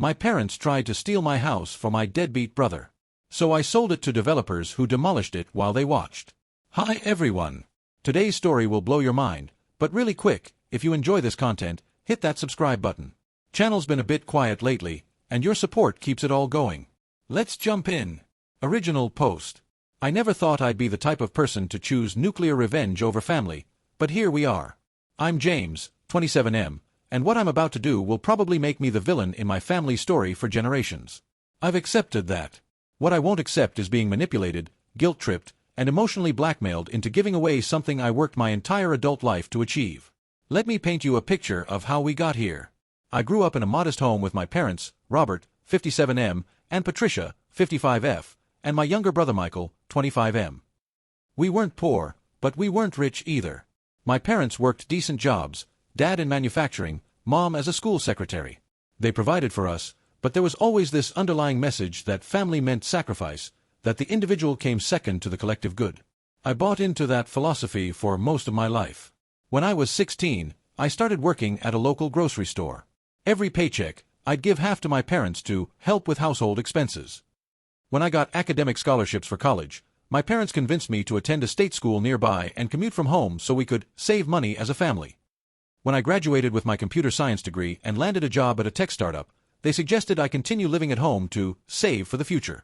My parents tried to steal my house for my deadbeat brother. So I sold it to developers who demolished it while they watched. Hi everyone! Today's story will blow your mind, but really quick, if you enjoy this content, hit that subscribe button. Channel's been a bit quiet lately, and your support keeps it all going. Let's jump in. Original post. I never thought I'd be the type of person to choose nuclear revenge over family, but here we are. I'm James, 27M, and what I'm about to do will probably make me the villain in my family story for generations. I've accepted that. What I won't accept is being manipulated, guilt-tripped, and emotionally blackmailed into giving away something I worked my entire adult life to achieve. Let me paint you a picture of how we got here. I grew up in a modest home with my parents, Robert, 57M, and Patricia, 55F, and my younger brother Michael, 25M. We weren't poor, but we weren't rich either. My parents worked decent jobs, Dad in manufacturing, Mom as a school secretary. They provided for us, but there was always this underlying message that family meant sacrifice, that the individual came second to the collective good. I bought into that philosophy for most of my life. When I was 16, I started working at a local grocery store. Every paycheck, I'd give half to my parents to help with household expenses. When I got academic scholarships for college, my parents convinced me to attend a state school nearby and commute from home so we could save money as a family. When I graduated with my computer science degree and landed a job at a tech startup, they suggested I continue living at home to save for the future.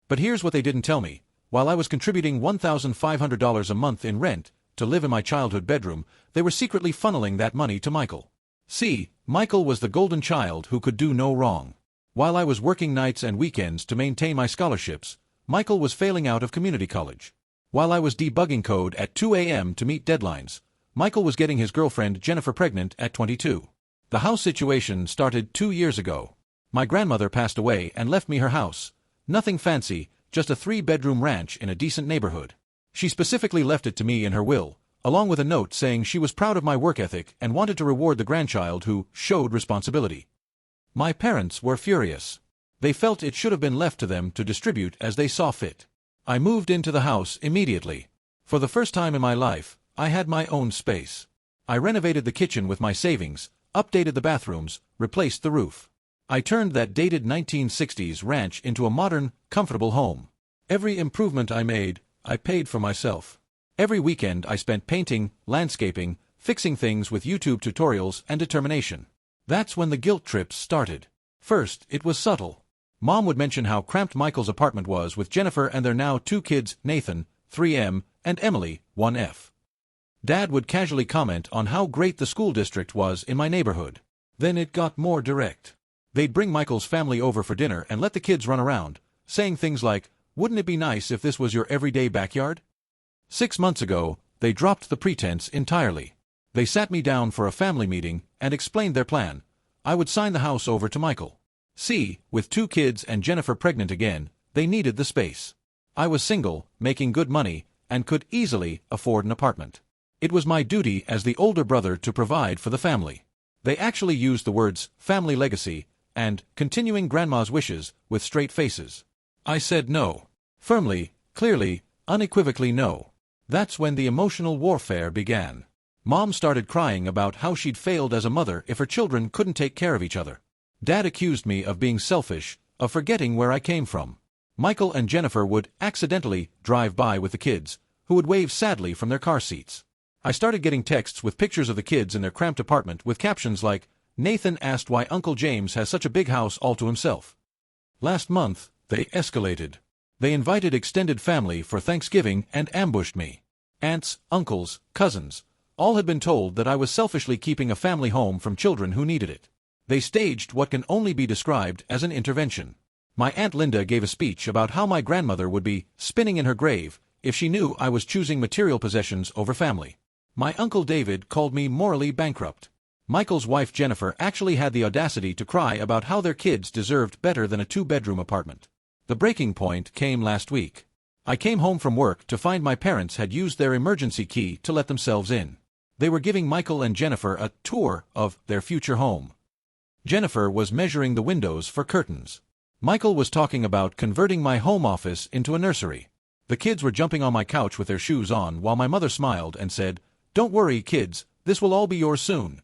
But here's what they didn't tell me. While I was contributing $1,500 a month in rent to live in my childhood bedroom, they were secretly funneling that money to Michael. See, Michael was the golden child who could do no wrong. While I was working nights and weekends to maintain my scholarships, Michael was failing out of community college. While I was debugging code at 2 a.m. to meet deadlines, Michael was getting his girlfriend Jennifer pregnant at 22. The house situation started 2 years ago. My grandmother passed away and left me her house. Nothing fancy, just a 3-bedroom ranch in a decent neighborhood. She specifically left it to me in her will, along with a note saying she was proud of my work ethic and wanted to reward the grandchild who showed responsibility. My parents were furious. They felt it should have been left to them to distribute as they saw fit. I moved into the house immediately. For the first time in my life, I had my own space. I renovated the kitchen with my savings, updated the bathrooms, replaced the roof. I turned that dated 1960s ranch into a modern, comfortable home. Every improvement I made, I paid for myself. Every weekend I spent painting, landscaping, fixing things with YouTube tutorials and determination. That's when the guilt trips started. First, it was subtle. Mom would mention how cramped Michael's apartment was with Jennifer and their now 2 kids, Nathan, 3M, and Emily, 1F. Dad would casually comment on how great the school district was in my neighborhood. Then it got more direct. They'd bring Michael's family over for dinner and let the kids run around, saying things like, "Wouldn't it be nice if this was your everyday backyard?" 6 months ago, they dropped the pretense entirely. They sat me down for a family meeting and explained their plan. I would sign the house over to Michael. See, with 2 kids and Jennifer pregnant again, they needed the space. I was single, making good money, and could easily afford an apartment. It was my duty as the older brother to provide for the family. They actually used the words family legacy and continuing grandma's wishes with straight faces. I said no. Firmly, clearly, unequivocally no. That's when the emotional warfare began. Mom started crying about how she'd failed as a mother if her children couldn't take care of each other. Dad accused me of being selfish, of forgetting where I came from. Michael and Jennifer would accidentally drive by with the kids, who would wave sadly from their car seats. I started getting texts with pictures of the kids in their cramped apartment with captions like, "Nathan asked why Uncle James has such a big house all to himself." Last month, they escalated. They invited extended family for Thanksgiving and ambushed me. Aunts, uncles, cousins, all had been told that I was selfishly keeping a family home from children who needed it. They staged what can only be described as an intervention. My Aunt Linda gave a speech about how my grandmother would be spinning in her grave if she knew I was choosing material possessions over family. My Uncle David called me morally bankrupt. Michael's wife Jennifer actually had the audacity to cry about how their kids deserved better than a 2-bedroom apartment. The breaking point came last week. I came home from work to find my parents had used their emergency key to let themselves in. They were giving Michael and Jennifer a tour of their future home. Jennifer was measuring the windows for curtains. Michael was talking about converting my home office into a nursery. The kids were jumping on my couch with their shoes on while my mother smiled and said, "Don't worry, kids, this will all be yours soon."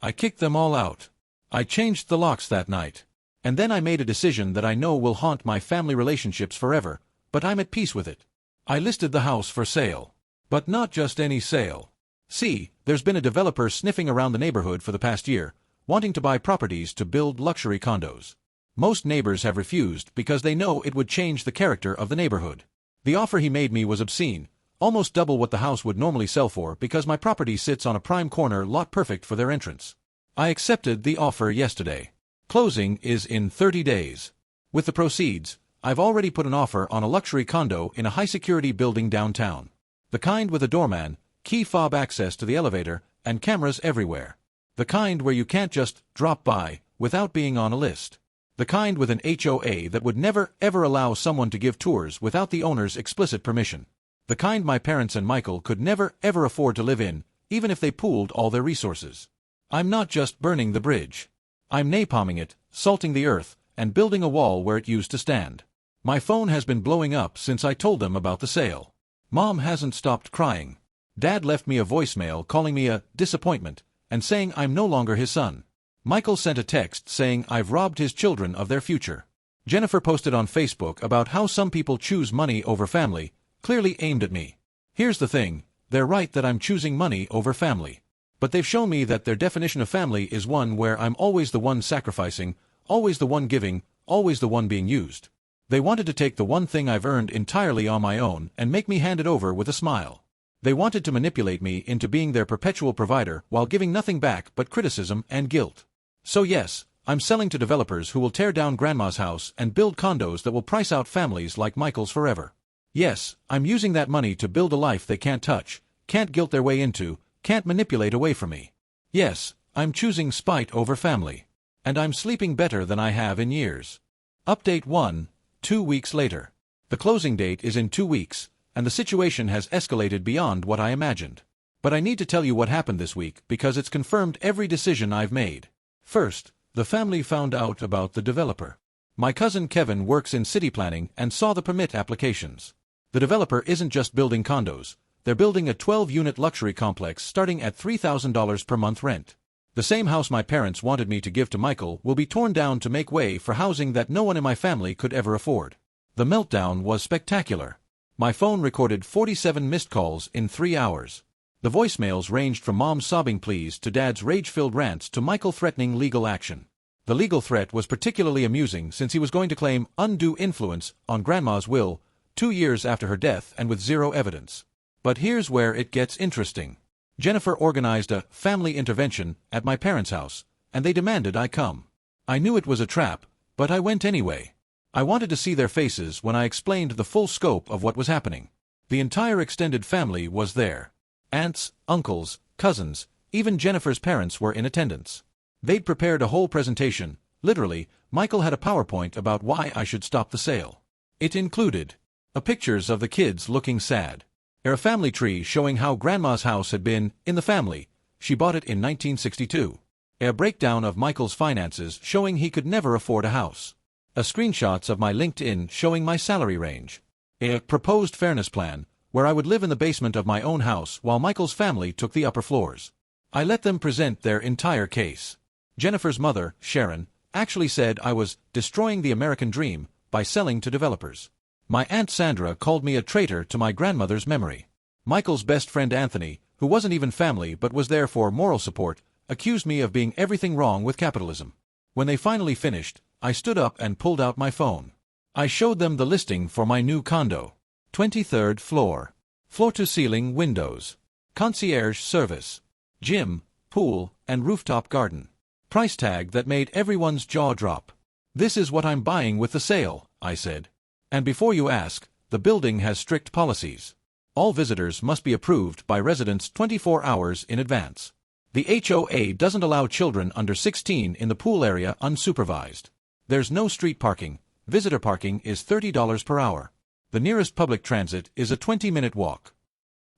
I kicked them all out. I changed the locks that night. And then I made a decision that I know will haunt my family relationships forever, but I'm at peace with it. I listed the house for sale. But not just any sale. See, there's been a developer sniffing around the neighborhood for the past year, wanting to buy properties to build luxury condos. Most neighbors have refused because they know it would change the character of the neighborhood. The offer he made me was obscene, almost double what the house would normally sell for because my property sits on a prime corner lot perfect for their entrance. I accepted the offer yesterday. Closing is in 30 days. With the proceeds, I've already put an offer on a luxury condo in a high-security building downtown. The kind with a doorman, key fob access to the elevator, and cameras everywhere. The kind where you can't just drop by without being on a list. The kind with an HOA that would never ever allow someone to give tours without the owner's explicit permission. The kind my parents and Michael could never ever afford to live in, even if they pooled all their resources. I'm not just burning the bridge. I'm napalming it, salting the earth, and building a wall where it used to stand. My phone has been blowing up since I told them about the sale. Mom hasn't stopped crying. Dad left me a voicemail calling me a disappointment and saying I'm no longer his son. Michael sent a text saying I've robbed his children of their future. Jennifer posted on Facebook about how some people choose money over family, clearly aimed at me. Here's the thing, they're right that I'm choosing money over family. But they've shown me that their definition of family is one where I'm always the one sacrificing, always the one giving, always the one being used. They wanted to take the one thing I've earned entirely on my own and make me hand it over with a smile. They wanted to manipulate me into being their perpetual provider while giving nothing back but criticism and guilt. So yes, I'm selling to developers who will tear down grandma's house and build condos that will price out families like Michael's forever. Yes, I'm using that money to build a life they can't touch, can't guilt their way into, can't manipulate away from me. Yes, I'm choosing spite over family. And I'm sleeping better than I have in years. Update 1, 2 weeks later. The closing date is in 2 weeks, and the situation has escalated beyond what I imagined. But I need to tell you what happened this week because it's confirmed every decision I've made. First, the family found out about the developer. My cousin Kevin works in city planning and saw the permit applications. The developer isn't just building condos. They're building a 12-unit luxury complex starting at $3,000 per month rent. The same house my parents wanted me to give to Michael will be torn down to make way for housing that no one in my family could ever afford. The meltdown was spectacular. My phone recorded 47 missed calls in 3 hours. The voicemails ranged from Mom's sobbing pleas to Dad's rage-filled rants to Michael threatening legal action. The legal threat was particularly amusing since he was going to claim undue influence on Grandma's will 2 years after her death and with zero evidence. But here's where it gets interesting. Jennifer organized a family intervention at my parents' house, and they demanded I come. I knew it was a trap, but I went anyway. I wanted to see their faces when I explained the full scope of what was happening. The entire extended family was there. Aunts, uncles, cousins, even Jennifer's parents were in attendance. They'd prepared a whole presentation. Literally, Michael had a PowerPoint about why I should stop the sale. It included pictures of the kids looking sad. A family tree showing how Grandma's house had been in the family. She bought it in 1962. A breakdown of Michael's finances showing he could never afford a house. Screenshots of my LinkedIn showing my salary range. A proposed fairness plan, where I would live in the basement of my own house while Michael's family took the upper floors. I let them present their entire case. Jennifer's mother, Sharon, actually said I was destroying the American dream by selling to developers. My Aunt Sandra called me a traitor to my grandmother's memory. Michael's best friend Anthony, who wasn't even family but was there for moral support, accused me of being everything wrong with capitalism. When they finally finished, I stood up and pulled out my phone. I showed them the listing for my new condo. 23rd floor. Floor-to-ceiling windows. Concierge service. Gym, pool, and rooftop garden. Price tag that made everyone's jaw drop. This is what I'm buying with the sale, I said. And before you ask, the building has strict policies. All visitors must be approved by residents 24 hours in advance. The HOA doesn't allow children under 16 in the pool area unsupervised. There's no street parking. Visitor parking is $30 per hour. The nearest public transit is a 20-minute walk.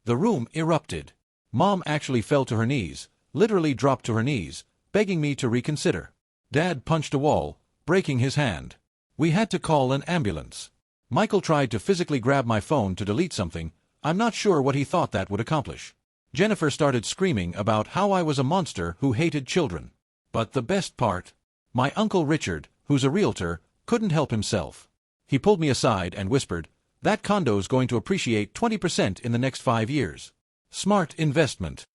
The room erupted. Mom actually fell to her knees, literally dropped to her knees, begging me to reconsider. Dad punched a wall, breaking his hand. We had to call an ambulance. Michael tried to physically grab my phone to delete something. I'm not sure what he thought that would accomplish. Jennifer started screaming about how I was a monster who hated children. But the best part? My Uncle Richard, who's a realtor, couldn't help himself. He pulled me aside and whispered, "That condo's going to appreciate 20% in the next 5 years. Smart investment."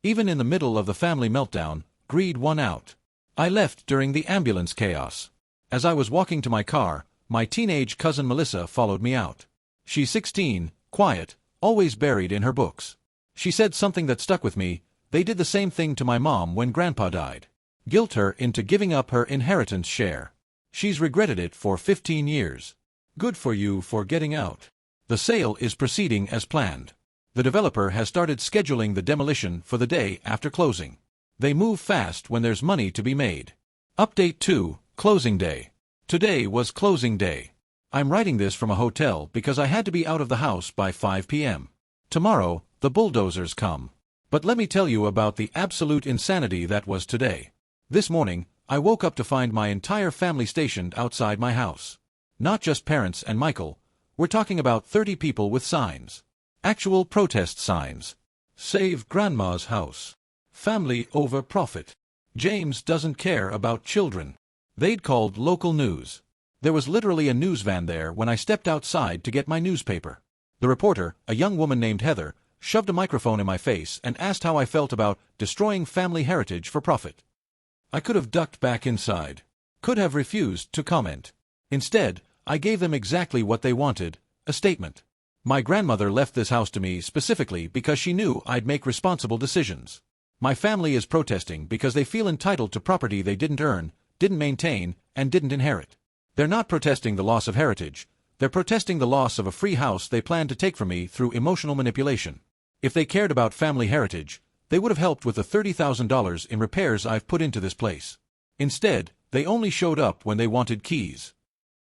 Even in the middle of the family meltdown, greed won out. I left during the ambulance chaos. As I was walking to my car, my teenage cousin Melissa followed me out. She's 16, quiet, always buried in her books. She said something that stuck with me: "They did the same thing to my mom when Grandpa died. Guilt her into giving up her inheritance share. She's regretted it for 15 years. Good for you for getting out." The sale is proceeding as planned. The developer has started scheduling the demolition for the day after closing. They move fast when there's money to be made. Update 2, Closing Day. Today was closing day. I'm writing this from a hotel because I had to be out of the house by 5 p.m. Tomorrow, the bulldozers come. But let me tell you about the absolute insanity that was today. This morning, I woke up to find my entire family stationed outside my house. Not just parents and Michael. We're talking about 30 people with signs. Actual protest signs. Save Grandma's house. Family over profit. James doesn't care about children. They'd called local news. There was literally a news van there when I stepped outside to get my newspaper. The reporter, a young woman named Heather, shoved a microphone in my face and asked how I felt about destroying family heritage for profit. I could have ducked back inside. Could have refused to comment. Instead, I gave them exactly what they wanted: a statement. My grandmother left this house to me specifically because she knew I'd make responsible decisions. My family is protesting because they feel entitled to property they didn't earn, didn't maintain, and didn't inherit. They're not protesting the loss of heritage. They're protesting the loss of a free house they planned to take from me through emotional manipulation. If they cared about family heritage, they would have helped with the $30,000 in repairs I've put into this place. Instead, they only showed up when they wanted keys.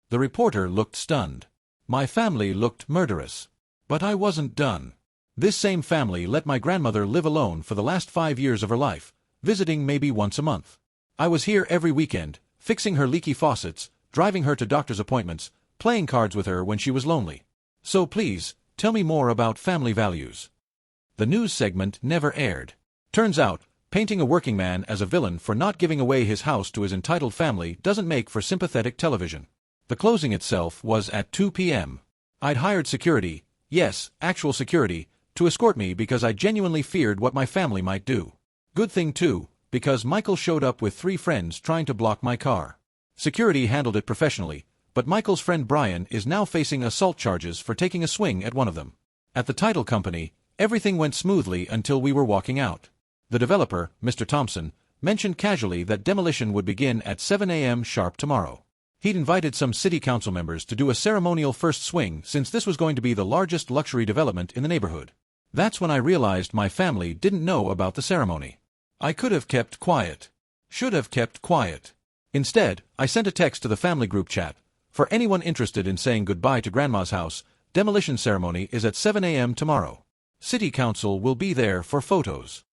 The reporter looked stunned. My family looked murderous. But I wasn't done. This same family let my grandmother live alone for the last 5 years of her life, visiting maybe once a month. I was here every weekend, fixing her leaky faucets, driving her to doctor's appointments, playing cards with her when she was lonely. So please, tell me more about family values. The news segment never aired. Turns out, painting a working man as a villain for not giving away his house to his entitled family doesn't make for sympathetic television. The closing itself was at 2 p.m. I'd hired security, yes, actual security, to escort me because I genuinely feared what my family might do. Good thing too, because Michael showed up with 3 friends trying to block my car. Security handled it professionally, but Michael's friend Brian is now facing assault charges for taking a swing at one of them. At the title company, everything went smoothly until we were walking out. The developer, Mr. Thompson, mentioned casually that demolition would begin at 7 a.m. sharp tomorrow. He'd invited some city council members to do a ceremonial first swing since this was going to be the largest luxury development in the neighborhood. That's when I realized my family didn't know about the ceremony. I could have kept quiet. Should have kept quiet. Instead, I sent a text to the family group chat. For anyone interested in saying goodbye to Grandma's house, demolition ceremony is at 7 a.m. tomorrow. City council will be there for photos.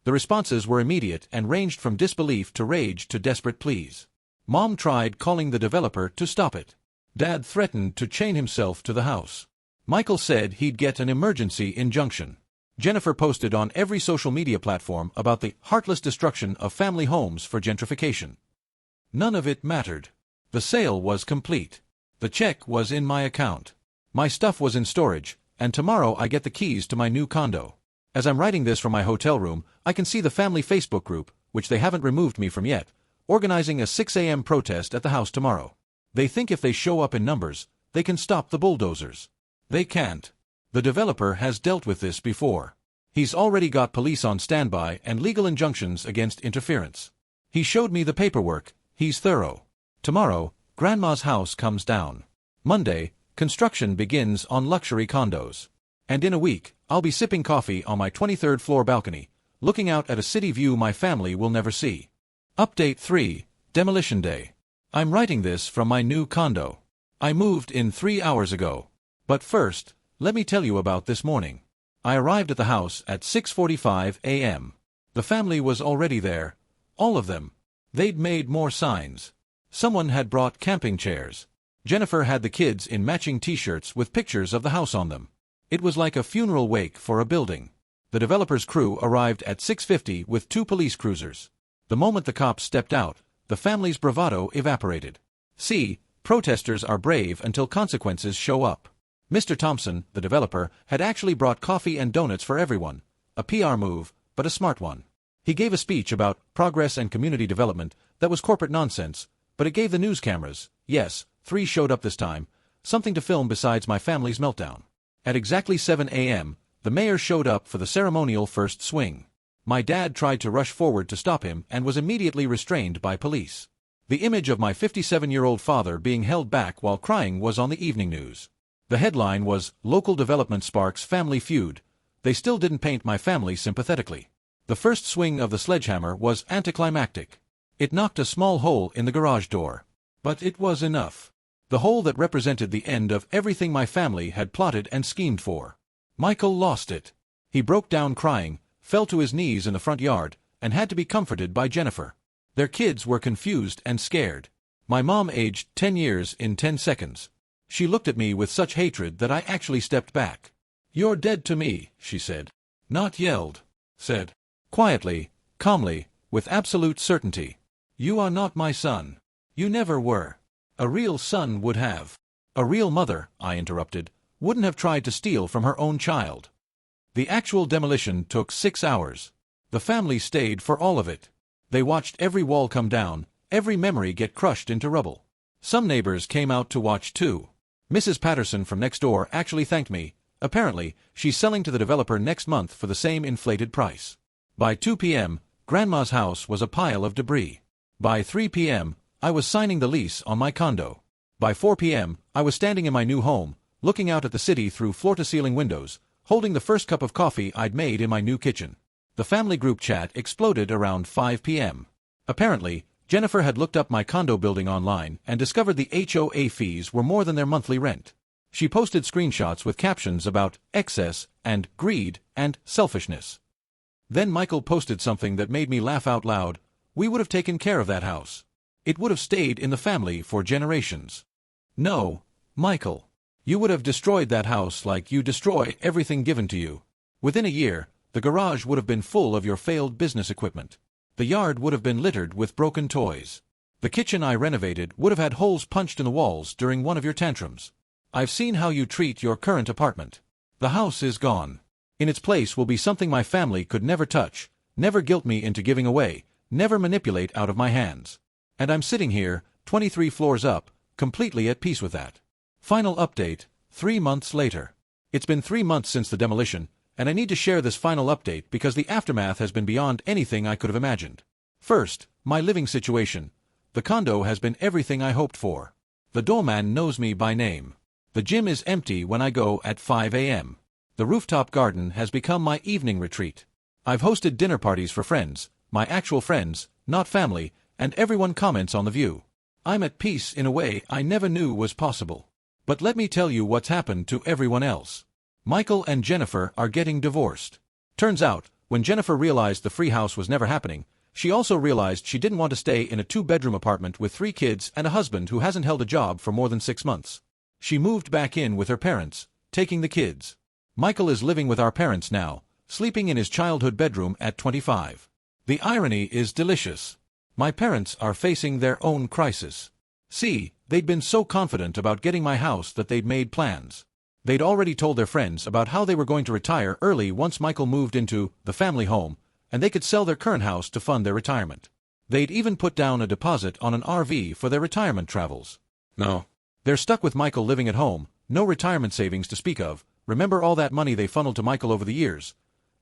The responses were immediate and ranged from disbelief to rage to desperate pleas. Mom tried calling the developer to stop it. Dad threatened to chain himself to the house. Michael said he'd get an emergency injunction. Jennifer posted on every social media platform about the heartless destruction of family homes for gentrification. None of it mattered. The sale was complete. The check was in my account. My stuff was in storage, and tomorrow I get the keys to my new condo. As I'm writing this from my hotel room, I can see the family Facebook group, which they haven't removed me from yet, organizing a 6 a.m. protest at the house tomorrow. They think if they show up in numbers, they can stop the bulldozers. They can't. The developer has dealt with this before. He's already got police on standby and legal injunctions against interference. He showed me the paperwork. He's thorough. Tomorrow, Grandma's house comes down. Monday, construction begins on luxury condos. And in a week, I'll be sipping coffee on my 23rd floor balcony, looking out at a city view my family will never see. Update 3, Demolition Day. I'm writing this from my new condo. I moved in 3 hours ago. But first, let me tell you about this morning. I arrived at the house at 6:45 a.m. The family was already there. All of them. They'd made more signs. Someone had brought camping chairs. Jennifer had the kids in matching t-shirts with pictures of the house on them. It was like a funeral wake for a building. The developer's crew arrived at 6:50 with 2 police cruisers. The moment the cops stepped out, the family's bravado evaporated. See, protesters are brave until consequences show up. Mr. Thompson, the developer, had actually brought coffee and donuts for everyone. A PR move, but a smart one. He gave a speech about progress and community development that was corporate nonsense, but it gave the news cameras, yes, 3 showed up this time, something to film besides my family's meltdown. At exactly 7 a.m., the mayor showed up for the ceremonial first swing. My dad tried to rush forward to stop him and was immediately restrained by police. The image of my 57-year-old father being held back while crying was on the evening news. The headline was, "Local Development Sparks Family Feud." They still didn't paint my family sympathetically. The first swing of the sledgehammer was anticlimactic. It knocked a small hole in the garage door. But it was enough. The hole that represented the end of everything my family had plotted and schemed for. Michael lost it. He broke down crying, fell to his knees in the front yard, and had to be comforted by Jennifer. Their kids were confused and scared. My mom aged 10 years in 10 seconds. She looked at me with such hatred that I actually stepped back. "You're dead to me," she said. Not yelled. Said. Quietly, calmly, with absolute certainty. "You are not my son. You never were. A real son would have." "A real mother," I interrupted, "wouldn't have tried to steal from her own child." The actual demolition took 6 hours. The family stayed for all of it. They watched every wall come down, every memory get crushed into rubble. Some neighbors came out to watch too. Mrs. Patterson from next door actually thanked me. Apparently, she's selling to the developer next month for the same inflated price. By 2 p.m., Grandma's house was a pile of debris. By 3 p.m., I was signing the lease on my condo. By 4 p.m., I was standing in my new home, looking out at the city through floor-to-ceiling windows, holding the first cup of coffee I'd made in my new kitchen. The family group chat exploded around 5 p.m. Apparently, Jennifer had looked up my condo building online and discovered the HOA fees were more than their monthly rent. She posted screenshots with captions about excess and greed and selfishness. Then Michael posted something that made me laugh out loud. "We would have taken care of that house. It would have stayed in the family for generations." No, Michael. You would have destroyed that house like you destroy everything given to you. Within a year, the garage would have been full of your failed business equipment. The yard would have been littered with broken toys. The kitchen I renovated would have had holes punched in the walls during one of your tantrums. I've seen how you treat your current apartment. The house is gone. In its place will be something my family could never touch, never guilt me into giving away, never manipulate out of my hands. And I'm sitting here, 23 floors up, completely at peace with that. Final update, 3 months later. It's been 3 months since the demolition, and I need to share this final update because the aftermath has been beyond anything I could have imagined. First, my living situation. The condo has been everything I hoped for. The doorman knows me by name. The gym is empty when I go at 5 a.m. The rooftop garden has become my evening retreat. I've hosted dinner parties for friends, my actual friends, not family, and everyone comments on the view. I'm at peace in a way I never knew was possible. But let me tell you what's happened to everyone else. Michael and Jennifer are getting divorced. Turns out, when Jennifer realized the free house was never happening, she also realized she didn't want to stay in a 2-bedroom apartment with 3 kids and a husband who hasn't held a job for more than 6 months. She moved back in with her parents, taking the kids. Michael is living with our parents now, sleeping in his childhood bedroom at 25. The irony is delicious. My parents are facing their own crisis. See, they'd been so confident about getting my house that they'd made plans. They'd already told their friends about how they were going to retire early once Michael moved into the family home, and they could sell their current house to fund their retirement. They'd even put down a deposit on an RV for their retirement travels. No. They're stuck with Michael living at home, no retirement savings to speak of, remember all that money they funneled to Michael over the years,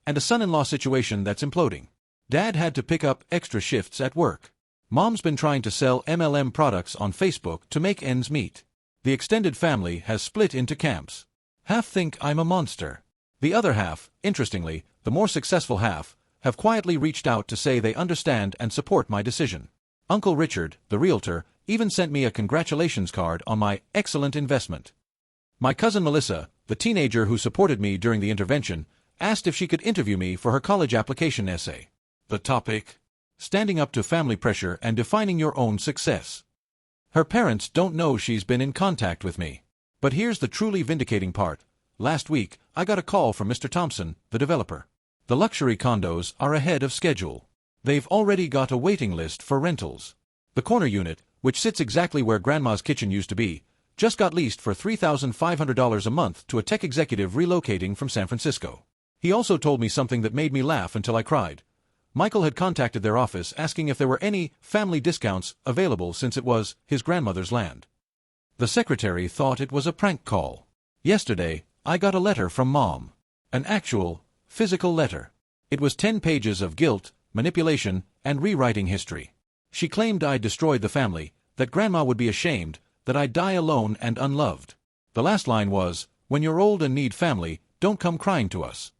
and a son-in-law situation that's imploding. Dad had to pick up extra shifts at work. Mom's been trying to sell MLM products on Facebook to make ends meet. The extended family has split into camps. Half think I'm a monster. The other half, interestingly, the more successful half, have quietly reached out to say they understand and support my decision. Uncle Richard, the realtor, even sent me a congratulations card on my excellent investment. My cousin Melissa, the teenager who supported me during the intervention, asked if she could interview me for her college application essay. The topic? Standing up to family pressure and defining your own success. Her parents don't know she's been in contact with me. But here's the truly vindicating part. Last week, I got a call from Mr. Thompson, the developer. The luxury condos are ahead of schedule. They've already got a waiting list for rentals. The corner unit, which sits exactly where Grandma's kitchen used to be, just got leased for $3,500 a month to a tech executive relocating from San Francisco. He also told me something that made me laugh until I cried. Michael had contacted their office asking if there were any family discounts available since it was his grandmother's land. The secretary thought it was a prank call. Yesterday, I got a letter from Mom. An actual, physical letter. It was 10 pages of guilt, manipulation, and rewriting history. She claimed I'd destroyed the family, that Grandma would be ashamed, that I'd die alone and unloved. The last line was, "When you're old and need family, don't come crying to us."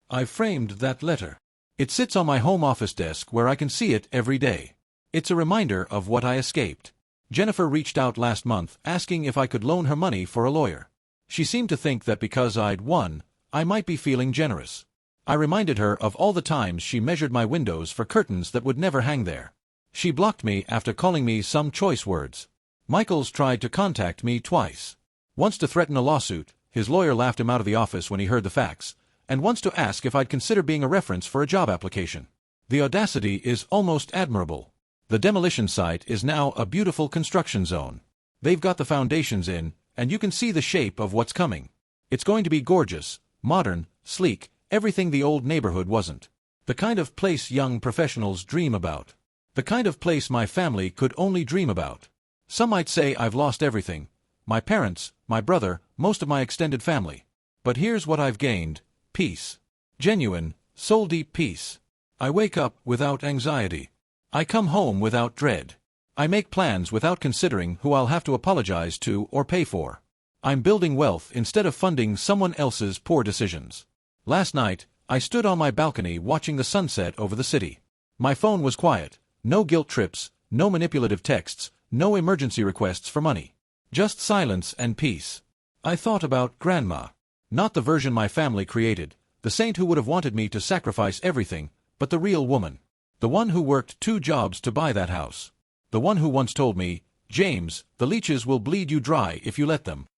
I framed that letter. It sits on my home office desk where I can see it every day. It's a reminder of what I escaped. Jennifer reached out last month asking if I could loan her money for a lawyer. She seemed to think that because I'd won, I might be feeling generous. I reminded her of all the times she measured my windows for curtains that would never hang there. She blocked me after calling me some choice words. Michael's tried to contact me twice. Once to threaten a lawsuit, his lawyer laughed him out of the office when he heard the facts, and once to ask if I'd consider being a reference for a job application. The audacity is almost admirable. The demolition site is now a beautiful construction zone. They've got the foundations in, and you can see the shape of what's coming. It's going to be gorgeous, modern, sleek, everything the old neighborhood wasn't. The kind of place young professionals dream about. The kind of place my family could only dream about. Some might say I've lost everything. My parents, my brother, most of my extended family. But here's what I've gained: peace. Genuine, soul-deep peace. I wake up without anxiety. I come home without dread. I make plans without considering who I'll have to apologize to or pay for. I'm building wealth instead of funding someone else's poor decisions. Last night, I stood on my balcony watching the sunset over the city. My phone was quiet. No guilt trips, no manipulative texts, no emergency requests for money. Just silence and peace. I thought about Grandma. Not the version my family created, the saint who would have wanted me to sacrifice everything, but the real woman. The one who worked 2 jobs to buy that house. The one who once told me, "James, the leeches will bleed you dry if you let them."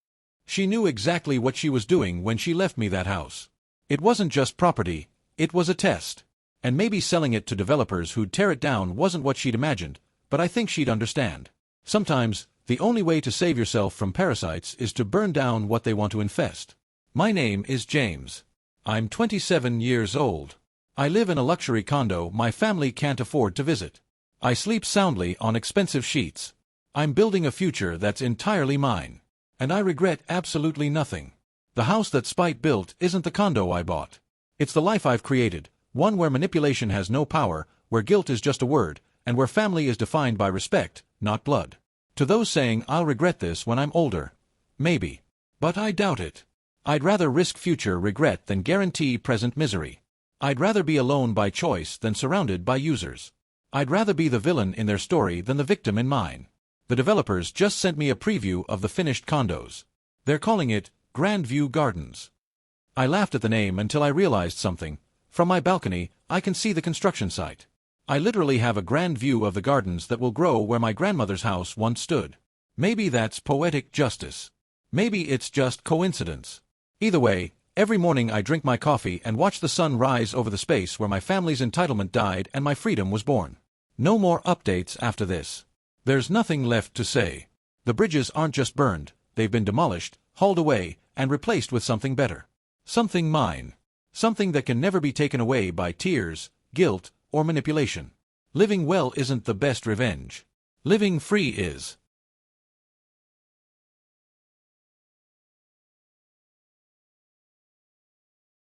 She knew exactly what she was doing when she left me that house. It wasn't just property, it was a test. And maybe selling it to developers who'd tear it down wasn't what she'd imagined, but I think she'd understand. Sometimes, the only way to save yourself from parasites is to burn down what they want to infest. My name is James. I'm 27 years old. I live in a luxury condo my family can't afford to visit. I sleep soundly on expensive sheets. I'm building a future that's entirely mine. And I regret absolutely nothing. The house that Spite built isn't the condo I bought. It's the life I've created, one where manipulation has no power, where guilt is just a word, and where family is defined by respect, not blood. To those saying I'll regret this when I'm older, maybe. But I doubt it. I'd rather risk future regret than guarantee present misery. I'd rather be alone by choice than surrounded by users. I'd rather be the villain in their story than the victim in mine. The developers just sent me a preview of the finished condos. They're calling it Grandview Gardens. I laughed at the name until I realized something. From my balcony, I can see the construction site. I literally have a grand view of the gardens that will grow where my grandmother's house once stood. Maybe that's poetic justice. Maybe it's just coincidence. Either way, every morning I drink my coffee and watch the sun rise over the space where my family's entitlement died and my freedom was born. No more updates after this. There's nothing left to say. The bridges aren't just burned, they've been demolished, hauled away, and replaced with something better. Something mine. Something that can never be taken away by tears, guilt, or manipulation. Living well isn't the best revenge. Living free is.